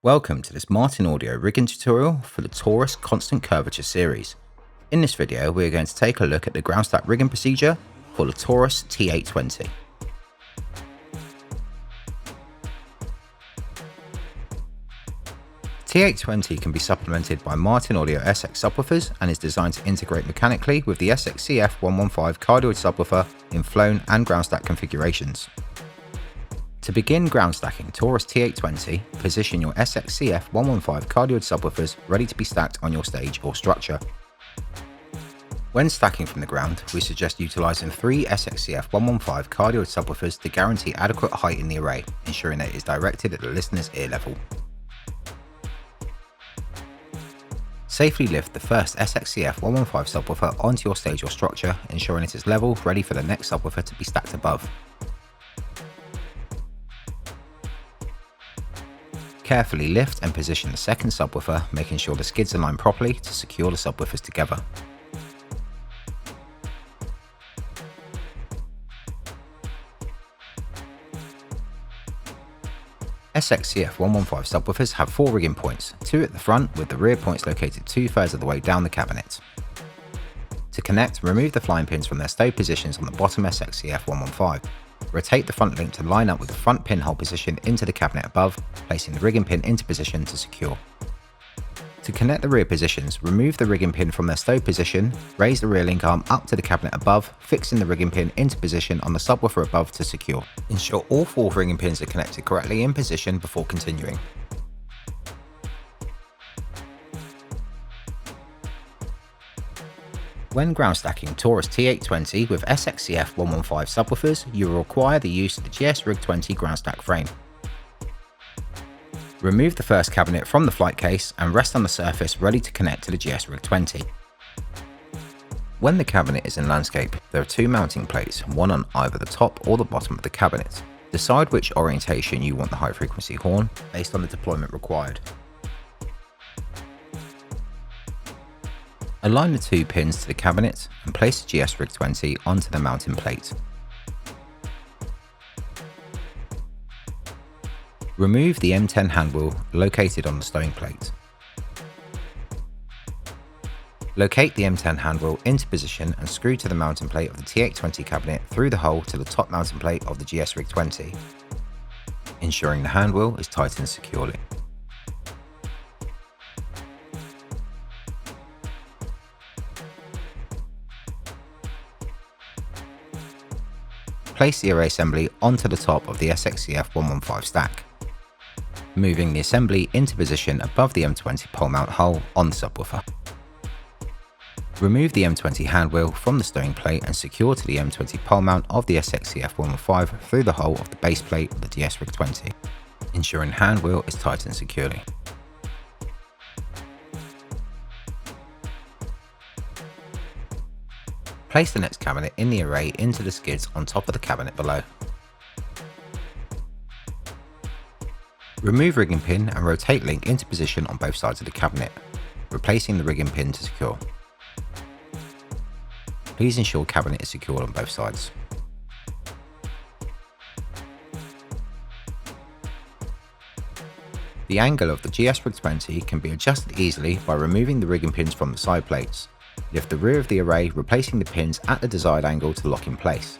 Welcome to this Martin Audio rigging tutorial for the TORUS constant curvature series. In this video we are going to take a look at the ground stack rigging procedure for the TORUS T820. T820 can be supplemented by Martin Audio SX subwoofers and is designed to integrate mechanically with the SX-CF115 cardioid subwoofer in flown and ground stack configurations. To begin ground stacking TORUS T820, position your SX-CF115 cardioid subwoofers ready to be stacked on your stage or structure. When stacking from the ground, we suggest utilising 3 SX-CF115 cardioid subwoofers to guarantee adequate height in the array, ensuring that it is directed at the listener's ear level. Safely lift the first SX-CF115 subwoofer onto your stage or structure, ensuring it is level, ready for the next subwoofer to be stacked above. Carefully lift and position the second subwoofer, making sure the skids align properly to secure the subwoofers together. SX-CF115 subwoofers have 4 rigging points, 2 at the front with the rear points located 2/3 of the way down the cabinet. To connect, remove the flying pins from their stow positions on the bottom SX-CF115. Rotate the front link to line up with the front pinhole position into the cabinet above, placing the rigging pin into position to secure. To connect the rear positions, remove the rigging pin from their stow position, raise the rear link arm up to the cabinet above, fixing the rigging pin into position on the subwoofer above to secure. Ensure all 4 rigging pins are connected correctly in position before continuing. When ground stacking TORUS T820 with SX-CF115 subwoofers, you will require the use of the GS-Rig20 ground stack frame. Remove the first cabinet from the flight case and rest on the surface ready to connect to the GS-Rig20. When the cabinet is in landscape, there are 2 mounting plates, one on either the top or the bottom of the cabinet. Decide which orientation you want the high frequency horn based on the deployment required. Align the 2 pins to the cabinet and place the GS-Rig20 onto the mounting plate. Remove the M10 handwheel located on the stowing plate. Locate the M10 handwheel into position and screw to the mounting plate of the T820 cabinet through the hole to the top mounting plate of the GS-Rig20, ensuring the handwheel is tightened securely. Place the array assembly onto the top of the SX-CF115 stack, moving the assembly into position above the M20 pole mount hole on the subwoofer. Remove the M20 handwheel from the stowing plate and secure to the M20 pole mount of the SX-CF115 through the hole of the base plate of the GS-Rig20, ensuring the handwheel is tightened securely. Place the next cabinet in the array into the skids on top of the cabinet below. Remove rigging pin and rotate link into position on both sides of the cabinet, replacing the rigging pin to secure. Please ensure cabinet is secured on both sides. The angle of the GS-Rig20 can be adjusted easily by removing the rigging pins from the side plates. Lift the rear of the array, replacing the pins at the desired angle to lock in place.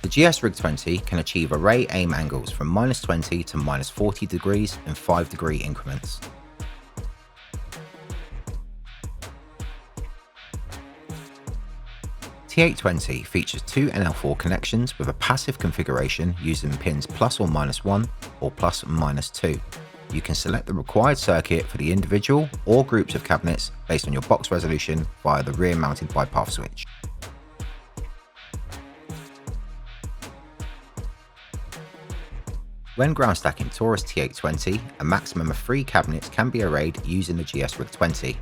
The GS-Rig20 can achieve array aim angles from -20 to -40 degrees in 5-degree increments. T820 features 2 NL4 connections with a passive configuration using pins +or-1 or +-2. You can select the required circuit for the individual or groups of cabinets based on your box resolution via the rear mounted bypass switch. When ground stacking TORUS T820, a maximum of 3 cabinets can be arrayed using the GS-Rig20.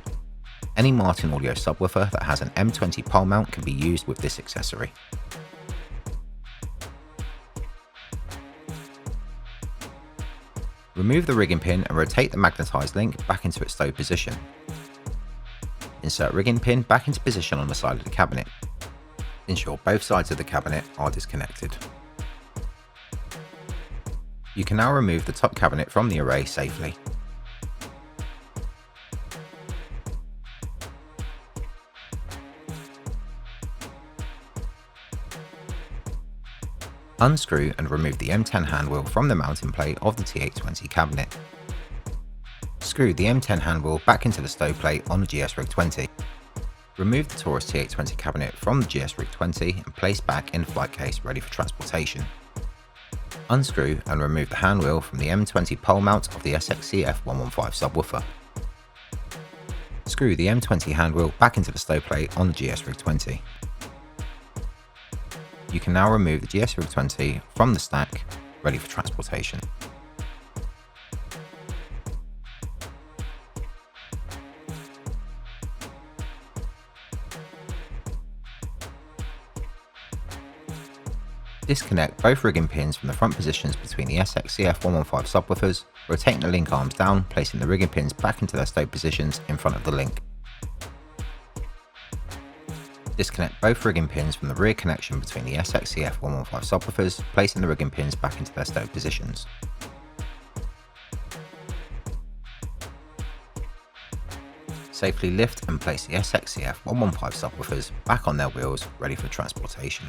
Any Martin Audio subwoofer that has an M20 pole mount can be used with this accessory. Remove the rigging pin and rotate the magnetised link back into its stow position. Insert rigging pin back into position on the side of the cabinet. Ensure both sides of the cabinet are disconnected. You can now remove the top cabinet from the array safely. Unscrew and remove the M10 handwheel from the mounting plate of the T820 cabinet. Screw the M10 handwheel back into the stove plate on the GS Rig 20. Remove the TORUS T820 cabinet from the GS Rig 20 and place back in the flight case ready for transportation. Unscrew and remove the handwheel from the M20 pole mount of the SXCF115 subwoofer. Screw the M20 handwheel back into the stove plate on the GS Rig 20. You can now remove the GS Rig 20 from the stack, ready for transportation. Disconnect both rigging pins from the front positions between the SXCF115 subwoofers, rotating the link arms down, placing the rigging pins back into their stove positions in front of the link. Disconnect both rigging pins from the rear connection between the SXCF115 subwoofers, placing the rigging pins back into their stove positions. Safely lift and place the SXCF115 subwoofers back on their wheels, ready for transportation.